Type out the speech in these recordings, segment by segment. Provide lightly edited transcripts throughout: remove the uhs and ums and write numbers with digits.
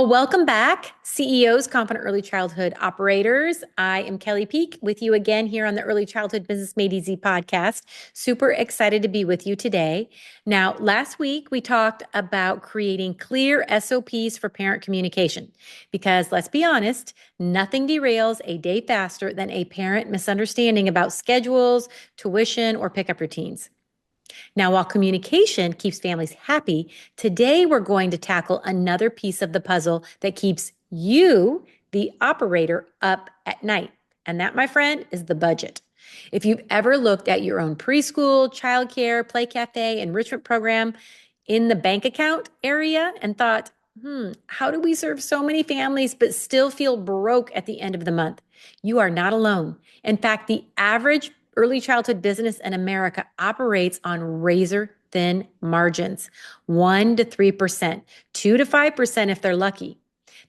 Well, welcome back, CEOs, Confident Early Childhood Operators. I am Kelley Peake with you again here on the Early Childhood Business Made Easy podcast. Super excited to be with you today. Now, last week we talked about creating clear SOPs for parent communication because let's be honest, nothing derails a day faster than a parent misunderstanding about schedules, tuition, or pickup routines. Now, while communication keeps families happy, today we're going to tackle another piece of the puzzle that keeps you, the operator, up at night. And that, my friend, is the budget. If you've ever looked at your own preschool, childcare, play cafe, enrichment program in the bank account area and thought, how do we serve so many families but still feel broke at the end of the month? You are not alone. In fact, the average early childhood business in America operates on razor thin margins, 1 to 3%, 2 to 5% if they're lucky.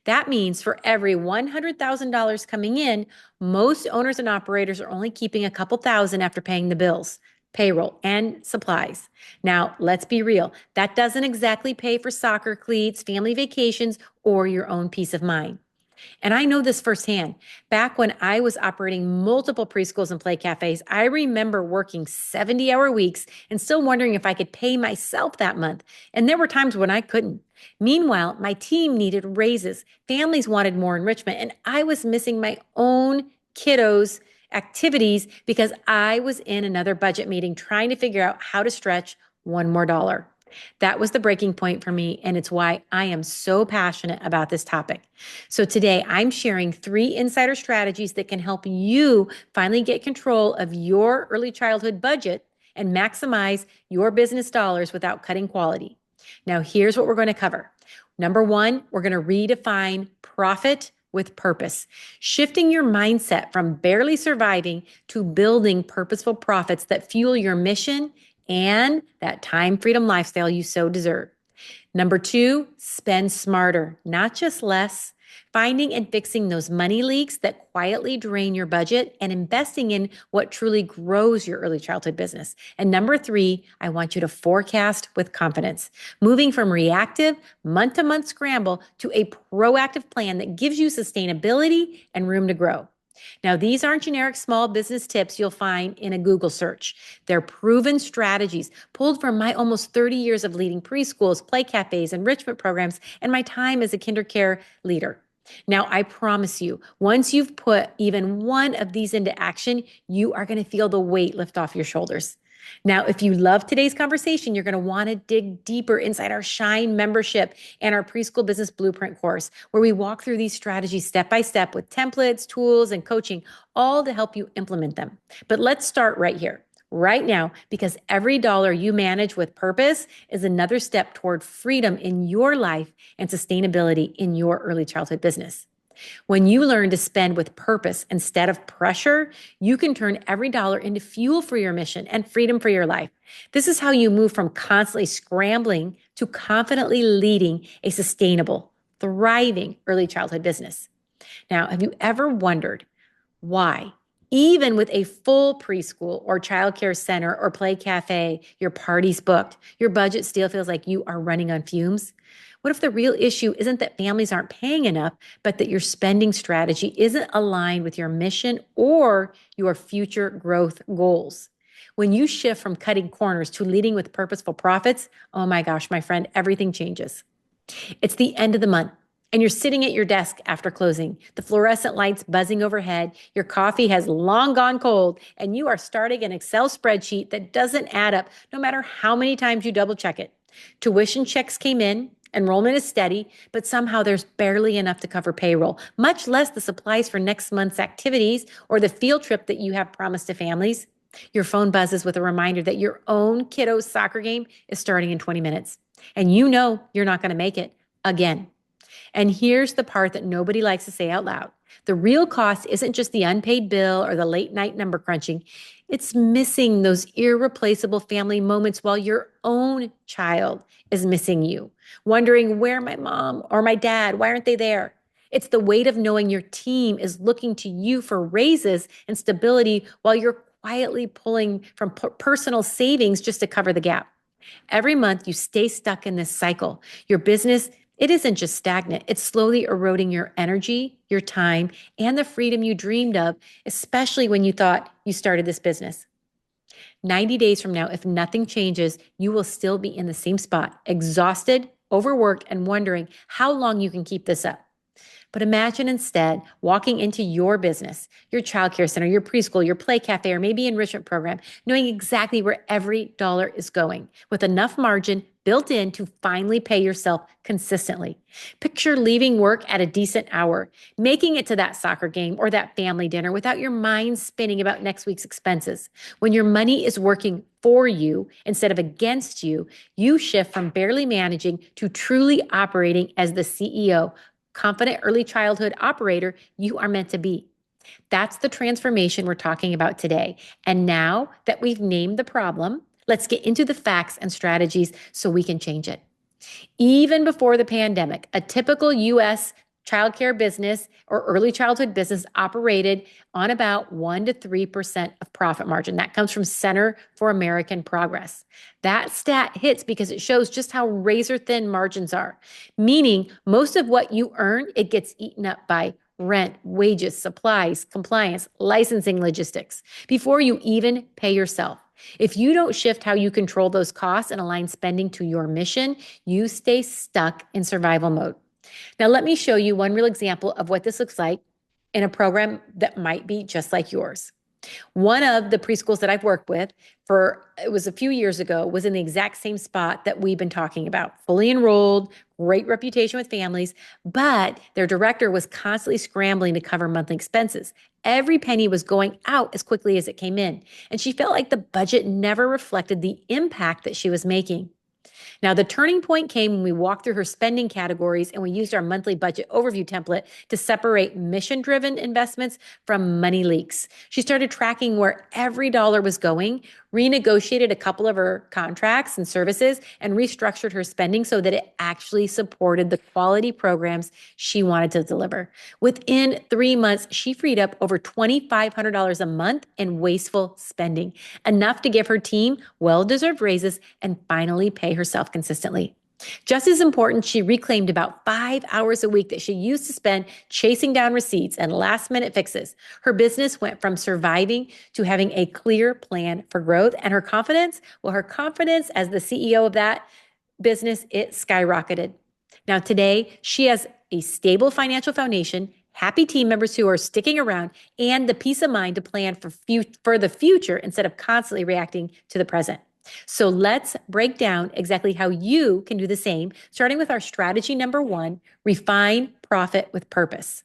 That means for every $100,000 coming in, most owners and operators are only keeping a couple thousand after paying the bills, payroll, and supplies. Now, let's be real. That doesn't exactly pay for soccer cleats, family vacations, or your own peace of mind. And I know this firsthand. Back when I was operating multiple preschools and play cafes, I remember working 70-hour weeks and still wondering if I could pay myself that month. And there were times when I couldn't. Meanwhile, my team needed raises, families wanted more enrichment, and I was missing my own kiddos' activities because I was in another budget meeting trying to figure out how to stretch one more dollar. That was the breaking point for me, and it's why I am so passionate about this topic. So today I'm sharing 3 insider strategies that can help you finally get control of your early childhood budget and maximize your business dollars without cutting quality. Now, here's what we're going to cover. Number 1, we're going to redefine profit with purpose, shifting your mindset from barely surviving to building purposeful profits that fuel your mission and that time freedom lifestyle you so deserve. Number 2, spend smarter, not just less, finding and fixing those money leaks that quietly drain your budget and investing in what truly grows your early childhood business. And number 3, I want you to forecast with confidence, moving from reactive month-to-month scramble to a proactive plan that gives you sustainability and room to grow. Now, these aren't generic small business tips you'll find in a Google search. They're proven strategies pulled from my almost 30 years of leading preschools, play cafes, enrichment programs, and my time as a KinderCare leader. Now, I promise you, once you've put even one of these into action, you are going to feel the weight lift off your shoulders. Now, if you love today's conversation, you're going to want to dig deeper inside our Shine membership and our Preschool Business Blueprint course, where we walk through these strategies step by step with templates, tools, and coaching, all to help you implement them. But let's start right here, right now, because every dollar you manage with purpose is another step toward freedom in your life and sustainability in your early childhood business. When you learn to spend with purpose instead of pressure, you can turn every dollar into fuel for your mission and freedom for your life. This is how you move from constantly scrambling to confidently leading a sustainable, thriving early childhood business. Now, have you ever wondered why, even with a full preschool or childcare center or play cafe, your party's booked, your budget still feels like you are running on fumes? What if the real issue isn't that families aren't paying enough, but that your spending strategy isn't aligned with your mission or your future growth goals? When you shift from cutting corners to leading with purposeful profits, oh my gosh, my friend, everything changes. It's the end of the month, and you're sitting at your desk after closing, the fluorescent lights buzzing overhead, your coffee has long gone cold, and you are starting an Excel spreadsheet that doesn't add up no matter how many times you double check it. Tuition checks came in, enrollment is steady, but somehow there's barely enough to cover payroll, much less the supplies for next month's activities or the field trip that you have promised to families. Your phone buzzes with a reminder that your own kiddo's soccer game is starting in 20 minutes, and you know you're not going to make it again. And here's the part that nobody likes to say out loud. The real cost isn't just the unpaid bill or the late night number crunching. It's missing those irreplaceable family moments while your own child is missing you, wondering where my mom or my dad, why aren't they there? It's the weight of knowing your team is looking to you for raises and stability while you're quietly pulling from personal savings just to cover the gap. Every month you stay stuck in this cycle. Your business It isn't just stagnant, it's slowly eroding your energy, your time, and the freedom you dreamed of, especially when you thought you started this business. 90 days from now, if nothing changes, you will still be in the same spot, exhausted, overworked, and wondering how long you can keep this up. But imagine instead walking into your business, your childcare center, your preschool, your play cafe, or maybe enrichment program, knowing exactly where every dollar is going, with enough margin built in to finally pay yourself consistently. Picture leaving work at a decent hour, making it to that soccer game or that family dinner without your mind spinning about next week's expenses. When your money is working for you instead of against you, you shift from barely managing to truly operating as the CEO, confident early childhood operator you are meant to be. That's the transformation we're talking about today. And now that we've named the problem, let's get into the facts and strategies so we can change it. Even before the pandemic, a typical US childcare business or early childhood business operated on about 1 to 3% of profit margin. That comes from Center for American Progress. That stat hits because it shows just how razor thin margins are, meaning most of what you earn, it gets eaten up by rent, wages, supplies, compliance, licensing, logistics, before you even pay yourself. If you don't shift how you control those costs and align spending to your mission, you stay stuck in survival mode. Now, let me show you one real example of what this looks like in a program that might be just like yours. One of the preschools that I've worked with it was a few years ago, was in the exact same spot that we've been talking about. Fully enrolled, great reputation with families, but their director was constantly scrambling to cover monthly expenses. Every penny was going out as quickly as it came in, and she felt like the budget never reflected the impact that she was making. Now, the turning point came when we walked through her spending categories and we used our monthly budget overview template to separate mission-driven investments from money leaks. She started tracking where every dollar was going, renegotiated a couple of her contracts and services, and restructured her spending so that it actually supported the quality programs she wanted to deliver. Within 3 months, she freed up over $2,500 a month in wasteful spending, enough to give her team well-deserved raises and finally pay herself consistently. Just as important, she reclaimed about 5 hours a week that she used to spend chasing down receipts and last-minute fixes. Her business went from surviving to having a clear plan for growth, and her confidence, as the CEO of that business, it skyrocketed. Now, today, she has a stable financial foundation, happy team members who are sticking around, and the peace of mind to plan for the future instead of constantly reacting to the present. So let's break down exactly how you can do the same, starting with our strategy number 1, refine profit with purpose.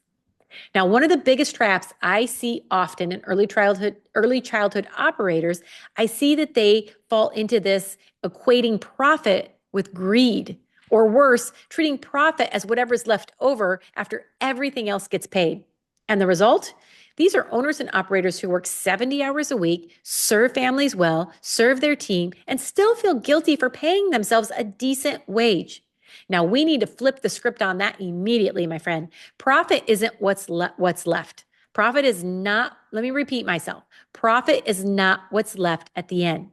Now, one of the biggest traps I see often in early childhood operators, I see that they fall into this equating profit with greed, or worse, treating profit as whatever's left over after everything else gets paid. And the result? These are owners and operators who work 70 hours a week, serve families well, serve their team, and still feel guilty for paying themselves a decent wage. Now, we need to flip the script on that immediately, my friend. Profit isn't what's left. Profit is not, let me repeat myself. Profit is not what's left at the end.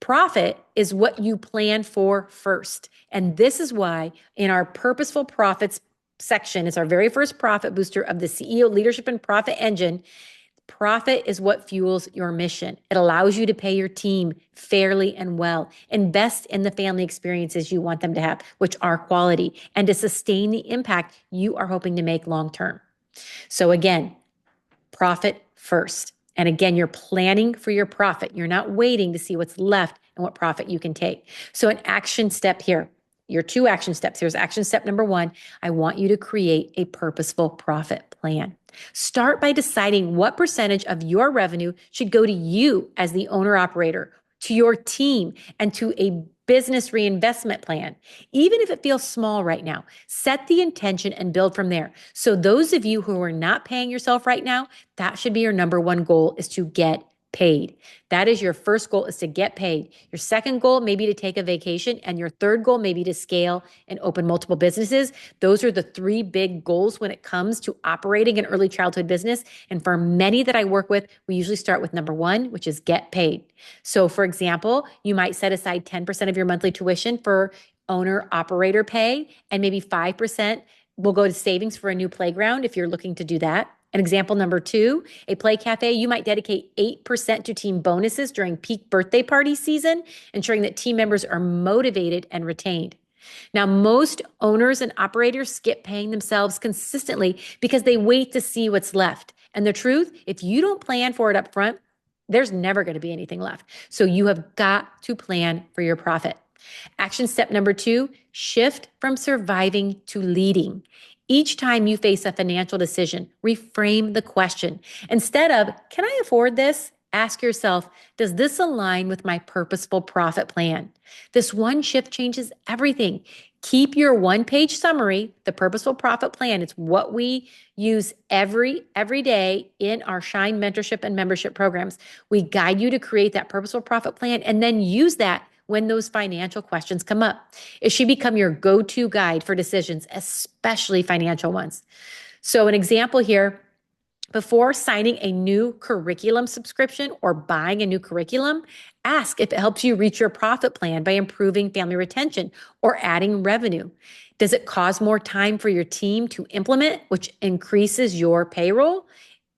Profit is what you plan for first. And this is why in our Purposeful Profits section, it's our very first profit booster of the CEO Leadership and Profit Engine. Profit is what fuels your mission. It allows you to pay your team fairly and well, invest in the family experiences you want them to have, which are quality, and to sustain the impact you are hoping to make long term. So again, profit first. And again, you're planning for your profit. You're not waiting to see what's left and what profit you can take. So an action step here. Your 2 action steps. Here's action step number 1. I want you to create a purposeful profit plan. Start by deciding what percentage of your revenue should go to you as the owner operator, to your team, and to a business reinvestment plan. Even if it feels small right now, set the intention and build from there. So those of you who are not paying yourself right now, that should be your number 1 goal, is to get paid. That is your first goal, is to get paid. Your second goal may be to take a vacation, and your third goal may be to scale and open multiple businesses. Those are the 3 big goals when it comes to operating an early childhood business. And for many that I work with, we usually start with number 1, which is get paid. So for example, you might set aside 10% of your monthly tuition for owner operator pay, and maybe 5% will go to savings for a new playground if you're looking to do that. An example number two, a play cafe, you might dedicate 8% to team bonuses during peak birthday party season, ensuring that team members are motivated and retained. Now, most owners and operators skip paying themselves consistently because they wait to see what's left. And the truth, if you don't plan for it up front, there's never going to be anything left. So you have got to plan for your profit. Action step number two, shift from surviving to leading. Each time you face a financial decision, reframe the question. Instead of, can I afford this? Ask yourself, does this align with my purposeful profit plan? This one shift changes everything. Keep your one-page summary, the purposeful profit plan. It's what we use every day in our Shine mentorship and membership programs. We guide you to create that purposeful profit plan and then use that when those financial questions come up. It should become your go-to guide for decisions, especially financial ones. So an example here, before signing a new curriculum subscription or buying a new curriculum, ask if it helps you reach your profit plan by improving family retention or adding revenue. Does it cause more time for your team to implement, which increases your payroll?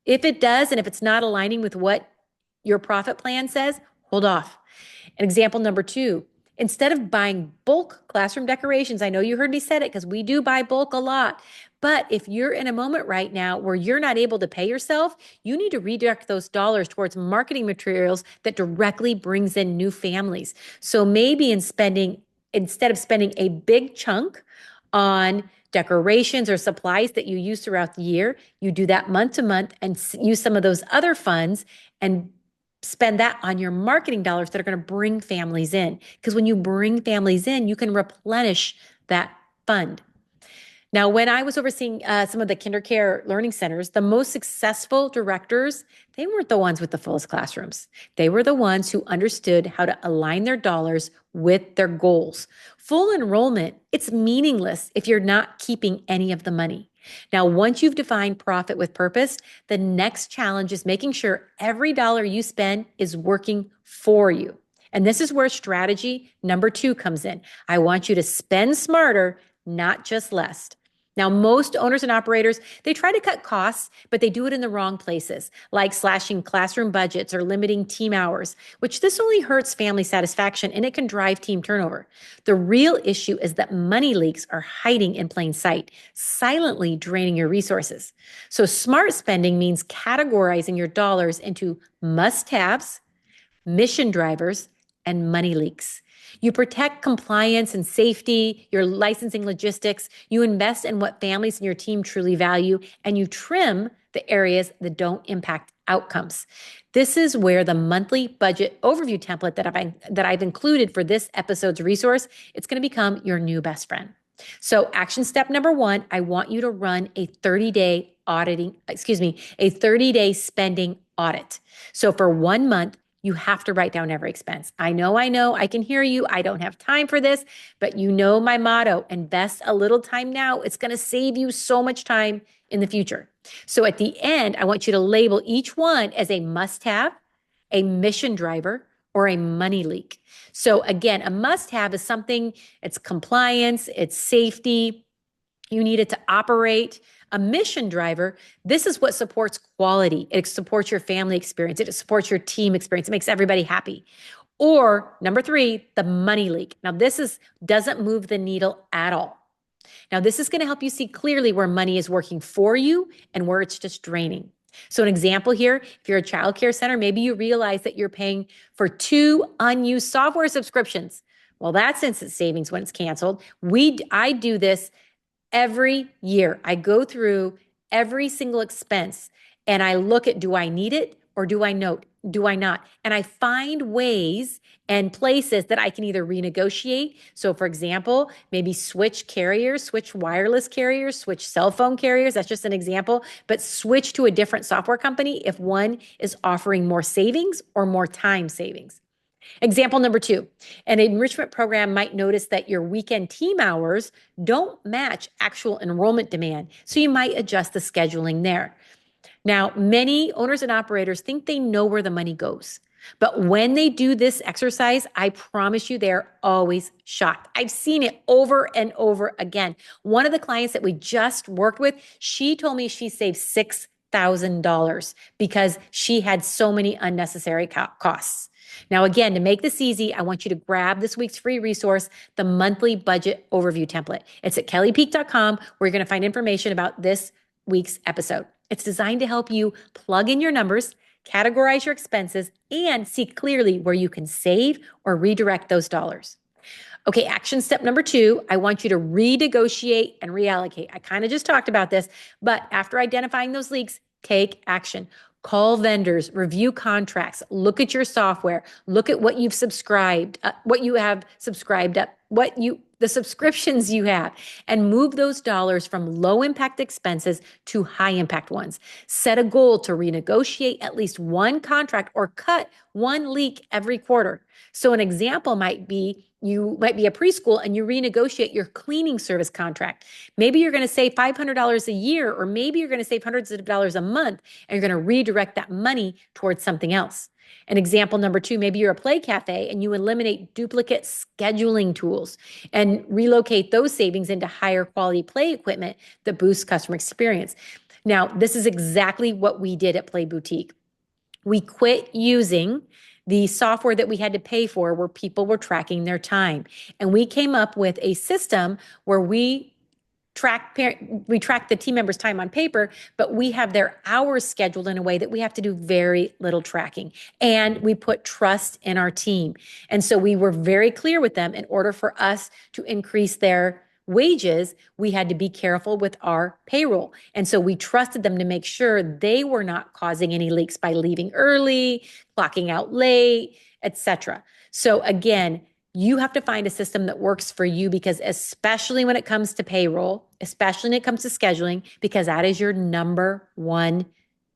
If it does, and if it's not aligning with what your profit plan says, hold off. And example number two, instead of buying bulk classroom decorations, I know you heard me say it because we do buy bulk a lot. But if you're in a moment right now where you're not able to pay yourself, you need to redirect those dollars towards marketing materials that directly brings in new families. So maybe instead of spending a big chunk on decorations or supplies that you use throughout the year, you do that month to month and use some of those other funds and spend that on your marketing dollars that are going to bring families in. Because when you bring families in, you can replenish that fund. Now, when I was overseeing some of the KinderCare learning centers, the most successful directors, they weren't the ones with the fullest classrooms. They were the ones who understood how to align their dollars with their goals. Full enrollment, it's meaningless if you're not keeping any of the money. Now, once you've defined profit with purpose, the next challenge is making sure every dollar you spend is working for you. And this is where strategy number two comes in. I want you to spend smarter, not just less. Now, most owners and operators, they try to cut costs, but they do it in the wrong places, like slashing classroom budgets or limiting team hours, which this only hurts family satisfaction and it can drive team turnover. The real issue is that money leaks are hiding in plain sight, silently draining your resources. So smart spending means categorizing your dollars into must-haves, mission drivers, and money leaks. You protect compliance and safety, your licensing logistics, you invest in what families and your team truly value, and you trim the areas that don't impact outcomes. This is where the monthly budget overview template that I've included for this episode's resource, it's going to become your new best friend. So action step number one, I want you to run a 30-day a 30-day spending audit. So for 1 month, you have to write down every expense. I know, I can hear you. I don't have time for this, but you know my motto, invest a little time now. It's going to save you so much time in the future. So at the end, I want you to label each one as a must-have, a mission driver, or a money leak. So again, a must-have is something, it's compliance, it's safety, you need it to operate. A mission driver, this is what supports quality. It supports your family experience. It supports your team experience. It makes everybody happy. Or number three, the money leak. Now doesn't move the needle at all. Now this is going to help you see clearly where money is working for you and where it's just draining. So an example here, if you're a childcare center, maybe you realize that you're paying for 2 unused software subscriptions. Well, that's instant savings when it's canceled. I do this every year. I go through every single expense and I look at, do I need it or do I not? And I find ways and places that I can either renegotiate. So for example, maybe switch carriers, switch wireless carriers, switch cell phone carriers. That's just an example, but switch to a different software company if one is offering more savings or more time savings. Example number two, an enrichment program might notice that your weekend team hours don't match actual enrollment demand, so you might adjust the scheduling there. Now, many owners and operators think they know where the money goes. But when they do this exercise, I promise you, they're always shocked. I've seen it over and over again. One of the clients that we just worked with, she told me she saved $6,000 because she had so many unnecessary costs. Now, again, to make this easy, I want you to grab this week's free resource, the monthly budget overview template. It's at kelleypeake.com, where you're going to find information about this week's episode. It's designed to help you plug in your numbers, categorize your expenses, and see clearly where you can save or redirect those dollars. Okay, action step number 2, I want you to renegotiate and reallocate. I kind of just talked about this, but after identifying those leaks, take action. Call vendors, review contracts, look at your software, look at what you've subscribed, what you have subscribed up, the subscriptions you have, and move those dollars from low impact expenses to high impact ones. Set a goal to renegotiate at least one contract or cut one leak every quarter. So an example might be you might be a preschool and you renegotiate your cleaning service contract. Maybe you're going to save $500 a year, or maybe you're going to save hundreds of dollars a month, and you're going to redirect that money towards something else. And example number 2, maybe you're a play cafe and you eliminate duplicate scheduling tools and relocate those savings into higher quality play equipment that boosts customer experience. Now, this is exactly what we did at Play Boutique. We quit using the software that we had to pay for where people were tracking their time. And we came up with a system where we track the team members' time on paper, but we have their hours scheduled in a way that we have to do very little tracking. And we put trust in our team. And so we were very clear with them, in order for us to increase their wages, we had to be careful with our payroll. And so we trusted them to make sure they were not causing any leaks by leaving early, clocking out late, etc. So again, you have to find a system that works for you, because especially when it comes to payroll, especially when it comes to scheduling, because that is your number one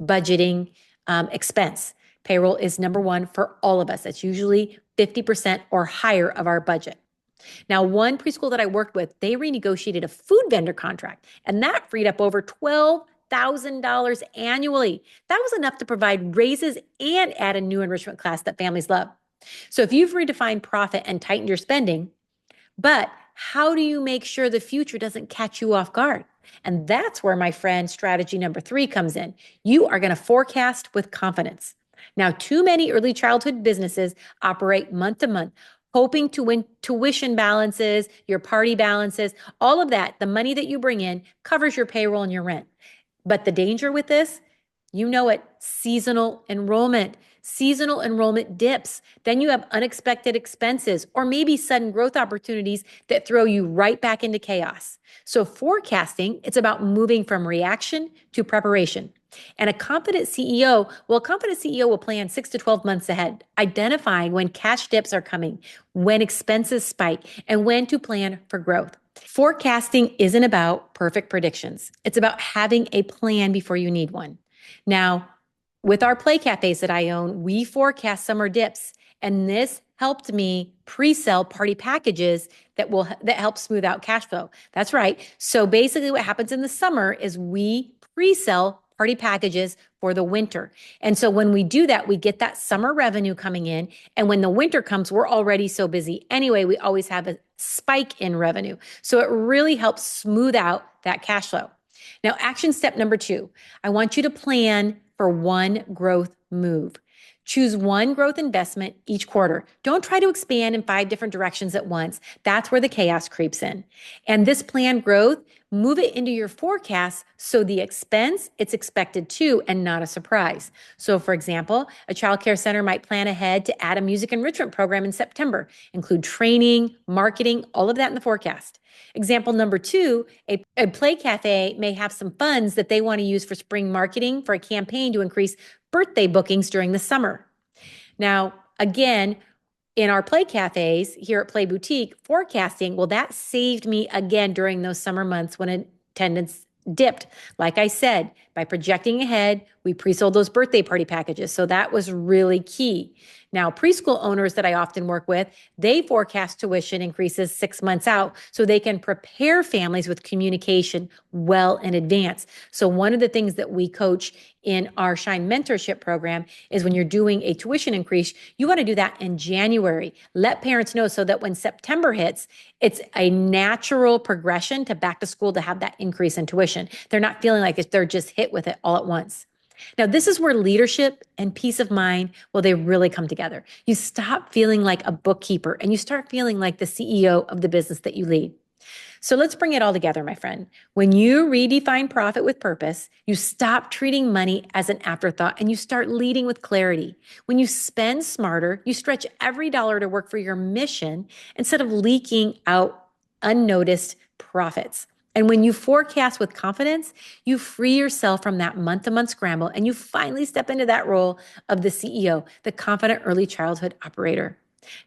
budgeting expense. Payroll is number one for all of us. It's usually 50% or higher of our budget. Now, one preschool that I worked with, they renegotiated a food vendor contract, and that freed up over $12,000 annually. That was enough to provide raises and add a new enrichment class that families love. So if you've redefined profit and tightened your spending, but how do you make sure the future doesn't catch you off guard? And that's where, my friend, strategy number 3 comes in. You are going to forecast with confidence. Now, too many early childhood businesses operate month to month, hoping to win tuition balances, your party balances, all of that. The money that you bring in covers your payroll and your rent. But the danger with this, you know it, seasonal enrollment. Seasonal enrollment dips. Then you have unexpected expenses or maybe sudden growth opportunities that throw you right back into chaos. So forecasting, it's about moving from reaction to preparation. And a confident CEO will plan 6 to 12 months ahead, identifying when cash dips are coming, when expenses spike, and when to plan for growth. Forecasting isn't about perfect predictions. It's about having a plan before you need one. Now, with our play cafes that I own, we forecast summer dips, and this helped me pre-sell party packages that help smooth out cash flow. That's right. So basically what happens in the summer is we pre-sell party packages for the winter. And so when we do that, we get that summer revenue coming in. And when the winter comes, we're already so busy anyway, we always have a spike in revenue. So it really helps smooth out that cash flow. Now, action step number 2, I want you to plan for one growth move. Choose one growth investment each quarter. Don't try to expand in 5 different directions at once. That's where the chaos creeps in. And this planned growth, move it into your forecast so the expense, it's expected to and not a surprise. So for example, a childcare center might plan ahead to add a music enrichment program in September, include training, marketing, all of that in the forecast. Example number 2, a play cafe may have some funds that they want to use for spring marketing for a campaign to increase birthday bookings during the summer. Now, again, in our play cafes here at Play Boutique, forecasting, well, that saved me again during those summer months when attendance dipped. Like I said, by projecting ahead, we pre-sold those birthday party packages. So that was really key. Now, preschool owners that I often work with, they forecast tuition increases 6 months out so they can prepare families with communication well in advance. So one of the things that we coach in our Shine Mentorship program is when you're doing a tuition increase, you want to do that in January. Let parents know so that when September hits, it's a natural progression to back to school to have that increase in tuition. They're not feeling like they're just hit with it all at once. Now, this is where leadership and peace of mind, well, they really come together. You stop feeling like a bookkeeper and you start feeling like the CEO of the business that you lead. So let's bring it all together, my friend. When you redefine profit with purpose, you stop treating money as an afterthought and you start leading with clarity. When you spend smarter, you stretch every dollar to work for your mission instead of leaking out unnoticed profits. And when you forecast with confidence, you free yourself from that month-to-month scramble and you finally step into that role of the CEO, the confident early childhood operator.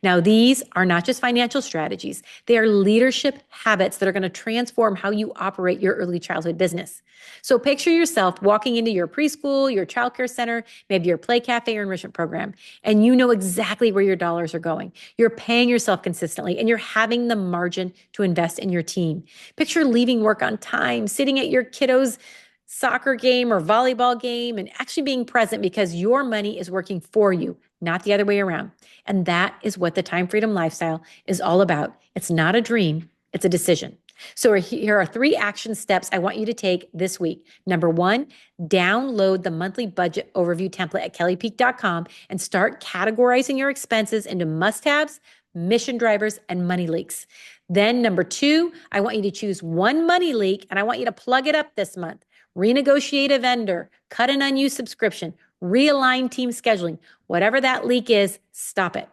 Now, these are not just financial strategies. They are leadership habits that are going to transform how you operate your early childhood business. So picture yourself walking into your preschool, your childcare center, maybe your play cafe or enrichment program, and you know exactly where your dollars are going. You're paying yourself consistently and you're having the margin to invest in your team. Picture leaving work on time, sitting at your kiddos' soccer game or volleyball game and actually being present because your money is working for you, not the other way around. And that is what the time freedom lifestyle is all about. It's not a dream, it's a decision. So here are 3 action steps I want you to take this week. Number 1, download the monthly budget overview template at kelleypeake.com and start categorizing your expenses into must-haves, mission drivers, and money leaks. Then number 2, I want you to choose one money leak and I want you to plug it up this month. Renegotiate a vendor, cut an unused subscription, realign team scheduling. Whatever that leak is, stop it.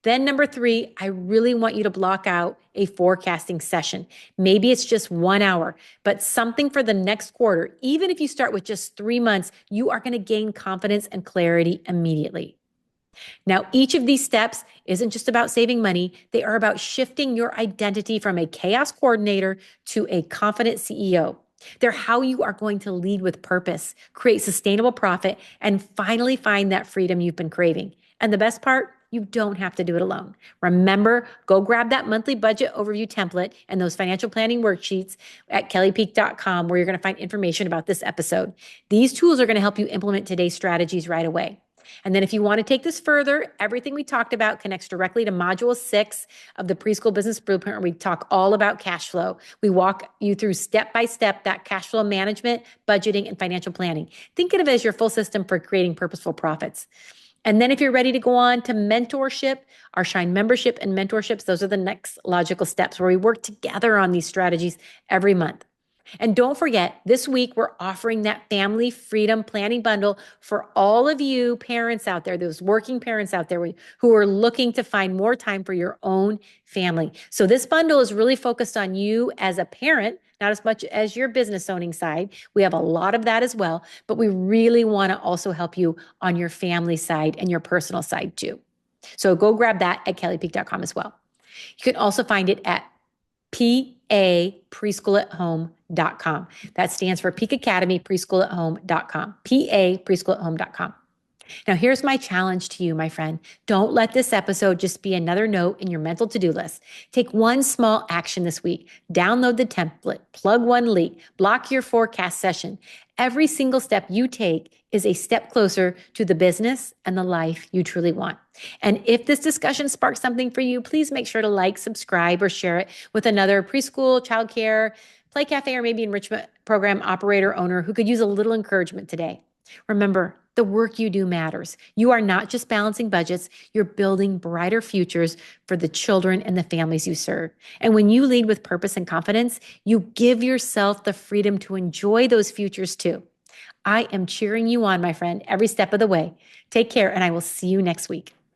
Then number 3, I really want you to block out a forecasting session. Maybe it's just 1 hour, but something for the next quarter. Even if you start with just 3 months, you are going to gain confidence and clarity immediately. Now, each of these steps isn't just about saving money. They are about shifting your identity from a chaos coordinator to a confident CEO. They're how you are going to lead with purpose, create sustainable profit, and finally find that freedom you've been craving. And the best part, you don't have to do it alone. Remember, go grab that monthly budget overview template and those financial planning worksheets at kelleypeake.com where you're going to find information about this episode. These tools are going to help you implement today's strategies right away. And then if you want to take this further, everything we talked about connects directly to Module 6 of the Preschool Business Blueprint, where we talk all about cash flow. We walk you through step by step that cash flow management, budgeting, and financial planning. Think of it as your full system for creating purposeful profits. And then if you're ready to go on to mentorship, our Shine membership and mentorships, those are the next logical steps where we work together on these strategies every month. And don't forget, this week we're offering that family freedom planning bundle for all of you parents out there, those working parents out there who are looking to find more time for your own family. So this bundle is really focused on you as a parent, not as much as your business owning side. We have a lot of that as well, but we really want to also help you on your family side and your personal side too. So go grab that at kelleypeake.com as well. You can also find it at PA-preschoolathome.com. That stands for Peak Academy Preschoolathome.com. PA-preschoolathome.com. Now, here's my challenge to you, my friend. Don't let this episode just be another note in your mental to-do list. Take one small action this week. Download the template, plug one leak, block your forecast session. Every single step you take is a step closer to the business and the life you truly want. And if this discussion sparks something for you, please make sure to like, subscribe, or share it with another preschool, childcare, play cafe, or maybe enrichment program operator owner who could use a little encouragement today. Remember, the work you do matters. You are not just balancing budgets, you're building brighter futures for the children and the families you serve. And when you lead with purpose and confidence, you give yourself the freedom to enjoy those futures too. I am cheering you on, my friend, every step of the way. Take care, and I will see you next week.